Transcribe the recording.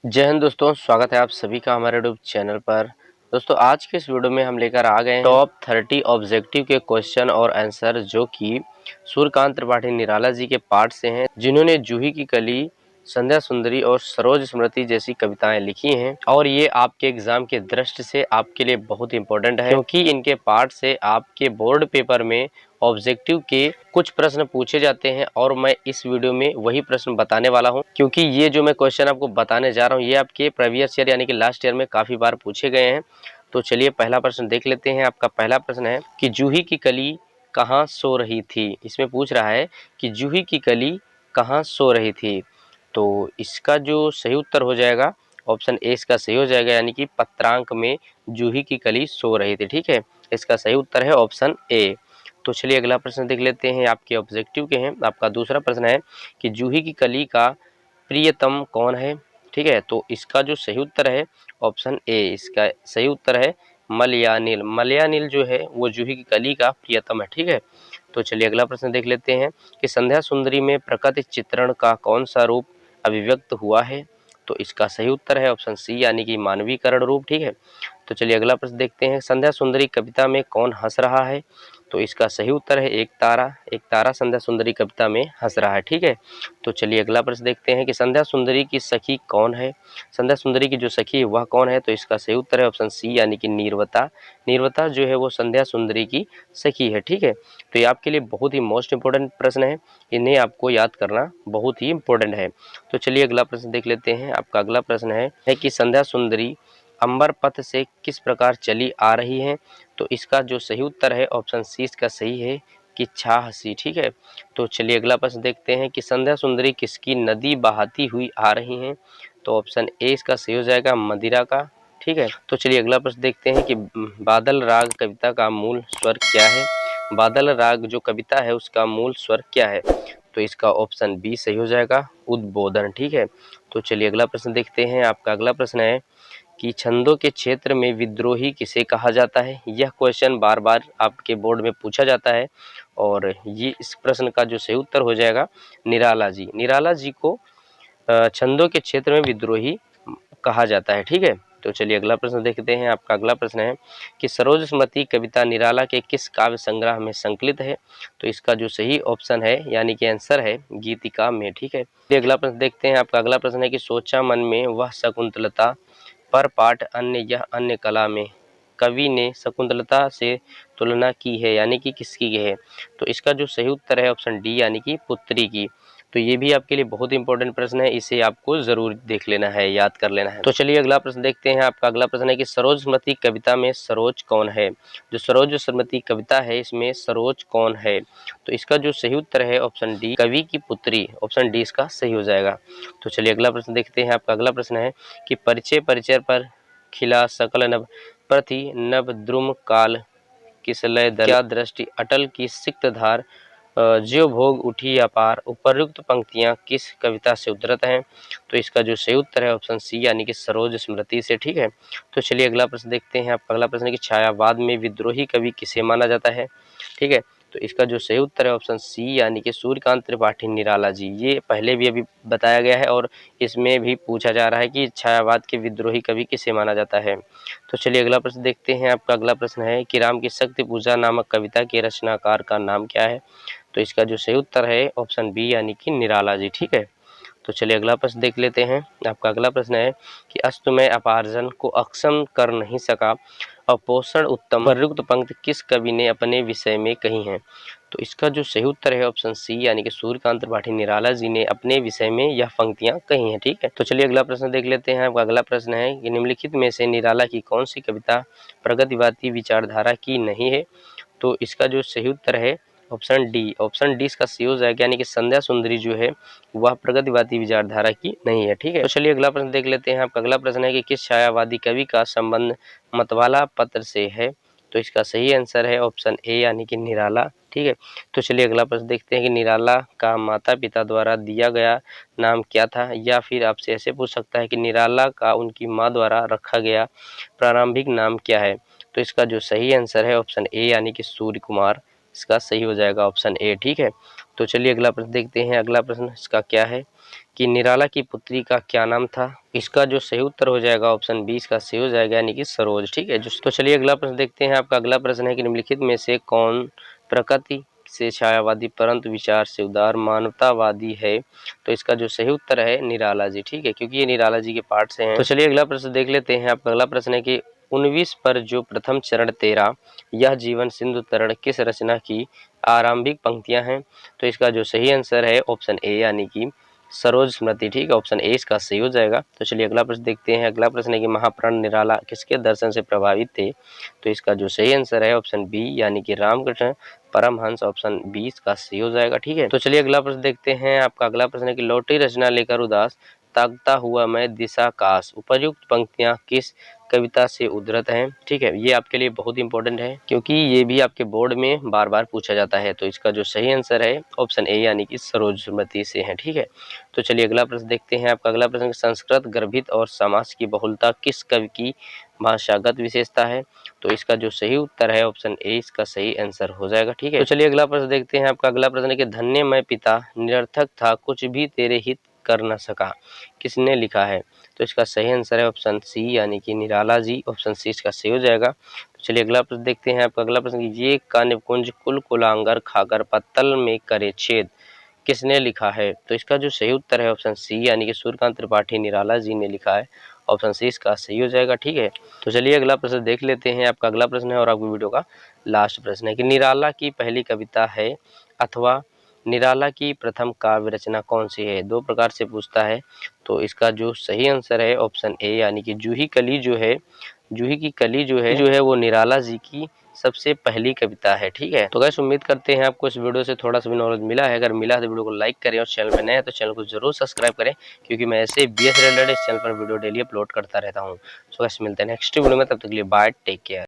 जय हिंद दोस्तों, स्वागत है आप सभी का हमारे यूट्यूब चैनल पर। दोस्तों आज के इस वीडियो में हम लेकर आ गए हैं टॉप 30 ऑब्जेक्टिव के क्वेश्चन और आंसर जो कि सूर्यकांत त्रिपाठी निराला जी के पाठ से हैं, जिन्होंने जूही की कली, संध्या सुंदरी और सरोज स्मृति जैसी कविताएं लिखी हैं। और ये आपके एग्जाम के दृष्टि से आपके लिए बहुत इंपॉर्टेंट है, क्योंकि इनके पाठ से आपके बोर्ड पेपर में ऑब्जेक्टिव के कुछ प्रश्न पूछे जाते हैं। और मैं इस वीडियो में वही प्रश्न बताने वाला हूं, क्योंकि ये जो मैं क्वेश्चन आपको बताने जा रहा हूं ये आपके प्रीवियस ईयर यानी कि लास्ट ईयर में काफी बार पूछे गए हैं। तो चलिए पहला प्रश्न देख लेते हैं। आपका पहला प्रश्न है कि जूही की कली कहाँ सो रही थी। इसमें पूछ रहा है कि जूही की कली कहाँ सो रही थी। तो इसका जो सही उत्तर हो जाएगा ऑप्शन ए इसका सही हो जाएगा, यानी कि पत्रांक में जूही की कली सो रही थी। ठीक है, इसका सही उत्तर है ऑप्शन ए। तो चलिए अगला प्रश्न देख लेते हैं, आपके ऑब्जेक्टिव के हैं। आपका दूसरा प्रश्न है कि जूही की कली का प्रियतम कौन है। ठीक है, तो इसका जो सही उत्तर है ऑप्शन ए, इसका सही उत्तर है मलयानिल। मलयानिल जो है वो जूही की कली का प्रियतम है। ठीक है, तो चलिए अगला प्रश्न देख लेते हैं कि संध्या सुंदरी में प्रकृति चित्रण का कौन सा रूप अभिव्यक्त हुआ है। तो इसका सही उत्तर है ऑप्शन सी, यानी कि मानवीकरण रूप। ठीक है, तो चलिए अगला प्रश्न देखते हैं, संध्या सुंदरी कविता में कौन हंस रहा है। तो इसका सही उत्तर है एक तारा। एक तारा संध्या सुंदरी कविता में हंस रहा है। ठीक है, तो चलिए अगला प्रश्न देखते हैं कि संध्या सुंदरी की सखी कौन है। संध्या सुंदरी की जो सखी है वह कौन है। तो इसका सही उत्तर है ऑप्शन सी, यानी कि नीरवता। नीरवता जो है वो संध्या सुंदरी की सखी है। ठीक है, तो ये आपके लिए बहुत ही मोस्ट इंपोर्टेंट प्रश्न है, इन्हें आपको याद करना बहुत ही इंपॉर्टेंट है। तो चलिए अगला प्रश्न देख लेते हैं। आपका अगला प्रश्न है कि संध्या सुंदरी अंबर पथ से किस प्रकार चली आ रही है। तो इसका जो सही उत्तर है ऑप्शन सी इसका सही है कि छा हसी। ठीक है, तो चलिए अगला प्रश्न देखते हैं कि संध्या सुंदरी किसकी नदी बहाती हुई आ रही हैं। तो ऑप्शन ए इसका सही हो जाएगा मदिरा का। ठीक है, तो चलिए अगला प्रश्न देखते हैं कि बादल राग कविता का मूल स्वर क्या है। बादल राग जो कविता है उसका मूल स्वर क्या है। तो इसका ऑप्शन बी सही हो जाएगा उद्बोधन। ठीक है, तो चलिए अगला प्रश्न देखते हैं। आपका अगला प्रश्न है कि छंदों के क्षेत्र में विद्रोही किसे कहा जाता है। यह क्वेश्चन बार बार आपके बोर्ड में पूछा जाता है, और ये इस प्रश्न का जो सही उत्तर हो जाएगा निराला जी। निराला जी को छंदों के क्षेत्र में विद्रोही कहा जाता है। ठीक है, तो चलिए अगला प्रश्न देखते हैं। आपका अगला प्रश्न है कि सरोज स्मृति कविता निराला के किस काव्य संग्रह में संकलित है। तो इसका जो सही ऑप्शन है यानी कि आंसर है गीतिका में। ठीक है, अगला प्रश्न देखते हैं। आपका अगला प्रश्न है कि सोचा मन में वह शकुंतलता पर पाठ अन्य यह अन्य कला में कवि ने शकुंतलता से तुलना की है, यानी कि किसकी है। तो इसका जो सही उत्तर है ऑप्शन डी, यानी कि पुत्री की। तो ये भी आपके लिए बहुत इंपॉर्टेंट प्रश्न है, इसे आपको जरूर देख लेना है, याद कर लेना है। तो चलिए अगला प्रश्न देखते हैं। आपका अगला प्रश्न है कि सरोज स्मृति कविता में सरोज कौन है। जो सरोज स्मृति कविता है इसमें सरोज कौन है। तो इसका जो सही उत्तर है ऑप्शन डी, कवि की पुत्री। ऑप्शन डी इसका सही हो जाएगा। तो चलिए अगला प्रश्न देखते हैं। आपका अगला प्रश्न है कि परिचय परिचय पर खिला सकल नभ प्रति नभ द्रुम काल किसलय क्या दृष्टि अटल की सिक्त धार ज्यो भोग उठी अपार उपर्युक्त पंक्तियां किस कविता से उद्धृत हैं। तो इसका जो सही उत्तर है ऑप्शन सी, यानी कि सरोज स्मृति से। ठीक है, तो चलिए अगला प्रश्न देखते हैं। आपका अगला प्रश्न है कि छायावाद में विद्रोही कवि किसे माना जाता है। ठीक है, तो इसका जो सही उत्तर है ऑप्शन सी, यानी कि सूर्यकांत त्रिपाठी निराला जी। ये पहले भी अभी बताया गया है और इसमें भी पूछा जा रहा है कि छायावाद के विद्रोही कवि किसे माना जाता है। तो चलिए अगला प्रश्न देखते हैं। आपका अगला प्रश्न है कि राम की शक्ति पूजा नामक कविता के रचनाकार का नाम क्या है। तो इसका जो सही उत्तर है ऑप्शन बी, यानी कि निराला जी। ठीक है, तो चलिए अगला प्रश्न देख लेते हैं। आपका अगला प्रश्न है कि अस्तमय अपार्जन को अक्षम कर नहीं सका अपोषण उत्तम प्रयुक्त पंक्ति किस कवि ने अपने विषय में कही है। तो इसका जो सही उत्तर है ऑप्शन सी, यानी कि सूर्यकांत त्रिपाठी निराला जी ने अपने विषय में यह पंक्तियां कही हैं। ठीक है, तो चलिए अगला प्रश्न देख लेते हैं। आपका अगला प्रश्न है कि निम्नलिखित में से निराला की कौन सी कविता प्रगतिवादी विचारधारा की नहीं है। तो इसका जो सही उत्तर है ऑप्शन डी। ऑप्शन डी इसका सही हो जाएगा, यानी कि संध्या सुंदरी जो है वह प्रगतिवादी विचारधारा की नहीं है। ठीक है, तो चलिए अगला प्रश्न देख लेते हैं। आपका अगला प्रश्न है कि किस छायावादी कवि का संबंध मतवाला पत्र से है। तो इसका सही आंसर है ऑप्शन ए, यानी कि निराला। ठीक है, तो चलिए अगला प्रश्न देखते हैं कि निराला का माता पिता द्वारा दिया गया नाम क्या था। या फिर आपसे ऐसे पूछ सकता है कि निराला का उनकी माँ द्वारा रखा गया प्रारंभिक नाम क्या है। तो इसका जो सही आंसर है ऑप्शन ए, यानी कि सूर्य कुमार इसका सही हो जाएगा ऑप्शन ए। ठीक है, तो चलिए अगला प्रश्न देखते हैं। अगला प्रश्न इसका क्या है कि निराला की पुत्री का क्या नाम था। इसका जो सही उत्तर हो जाएगा ऑप्शन बी इसका सही हो जाएगा, यानी कि सरोज। ठीक है, तो चलिए अगला प्रश्न देखते हैं। आपका अगला प्रश्न है कि निम्नलिखित में से कौन प्रकृति से छायावादी परंतु विचार से उदार मानवतावादी है। तो इसका जो सही उत्तर है निराला जी। ठीक है, क्योंकि ये निराला जी के पाठ से हैं। तो चलिए अगला प्रश्न देख लेते हैं। आपका अगला प्रश्न है कि 19 पर जो प्रथम चरण तेरा यह जीवन सिंधु तरण किस रचना की आरंभिक पंक्तियां हैं। तो इसका जो सही आंसर है ऑप्शन ए, यानी कि सरोज स्मृति। ठीक है, ऑप्शन ए इसका सही हो जाएगा। तो चलिए अगला प्रश्न देखते हैं। अगला प्रश्न है कि महाप्राण निराला किसके दर्शन से प्रभावित थे। तो इसका जो सही आंसर है ऑप्शन बी, यानी कि रामकृष्ण परमहंस। ऑप्शन 20 का सही हो जाएगा। ठीक है, तो चलिए अगला प्रश्न देखते हैं। आपका अगला प्रश्न है कि लौटी रचना लेकर उदास ताकता हुआ मैं दिशाकाश उपयुक्त पंक्तियां किस कविता से उद्धृत हैं। ठीक है, ये आपके लिए बहुत इंपॉर्टेंट है क्योंकि ये भी आपके बोर्ड में बार बार पूछा जाता है। तो इसका जो सही आंसर है ऑप्शन ए, यानी कि सरोज स्मृति से है। ठीक है, तो चलिए अगला प्रश्न देखते हैं। आपका अगला प्रश्न संस्कृत गर्भित और समास की बहुलता किस कवि की भाषागत विशेषता है। तो इसका जो सही उत्तर है ऑप्शन ए इसका सही आंसर हो जाएगा। ठीक है, तो चलिए अगला प्रश्न देखते हैं। आपका अगला प्रश्न है कि धन्य मैं पिता निरर्थक था कुछ भी तेरे हित कर न सका किसने लिखा है। तो इसका सही आंसर है ऑप्शन सी, यानी कि निराला जी। ऑप्शन सी इसका सही हो जाएगा। तो चलिए अगला प्रश्न देखते हैं। आपका अगला प्रश्न ये का निकुंज कुल कुलांगर खाकर पत्तल में करे छेद किसने लिखा है। तो इसका जो सही उत्तर है ऑप्शन सी, यानी कि सूर्यकांत त्रिपाठी निराला जी ने लिखा है। ऑप्शन सी इसका सही हो जाएगा। ठीक है, तो चलिए अगला प्रश्न देख लेते हैं। आपका अगला प्रश्न है और आपकी वीडियो का लास्ट प्रश्न है कि निराला की पहली कविता है अथवा निराला की प्रथम काव्य रचना कौन सी है। दो प्रकार से पूछता है। तो इसका जो सही आंसर है ऑप्शन ए, यानी कि जूही कली जो है, जूही की कली जो है वो निराला जी की सबसे पहली कविता है। ठीक है, तो गाइस उम्मीद करते हैं आपको इस वीडियो से थोड़ा सा भी नॉलेज मिला है। अगर मिला है तो वीडियो को लाइक करें और चैनल पर नए हैं तो चैनल को जरूर सब्सक्राइब करें, क्योंकि मैं ऐसे बीएस रिलेटेड इस चैनल पर वीडियो डेली अपलोड करता रहता हूँ। सो गाइस मिलते हैं नेक्स्ट वीडियो में, तब तक के लिए बाय, टेक केयर।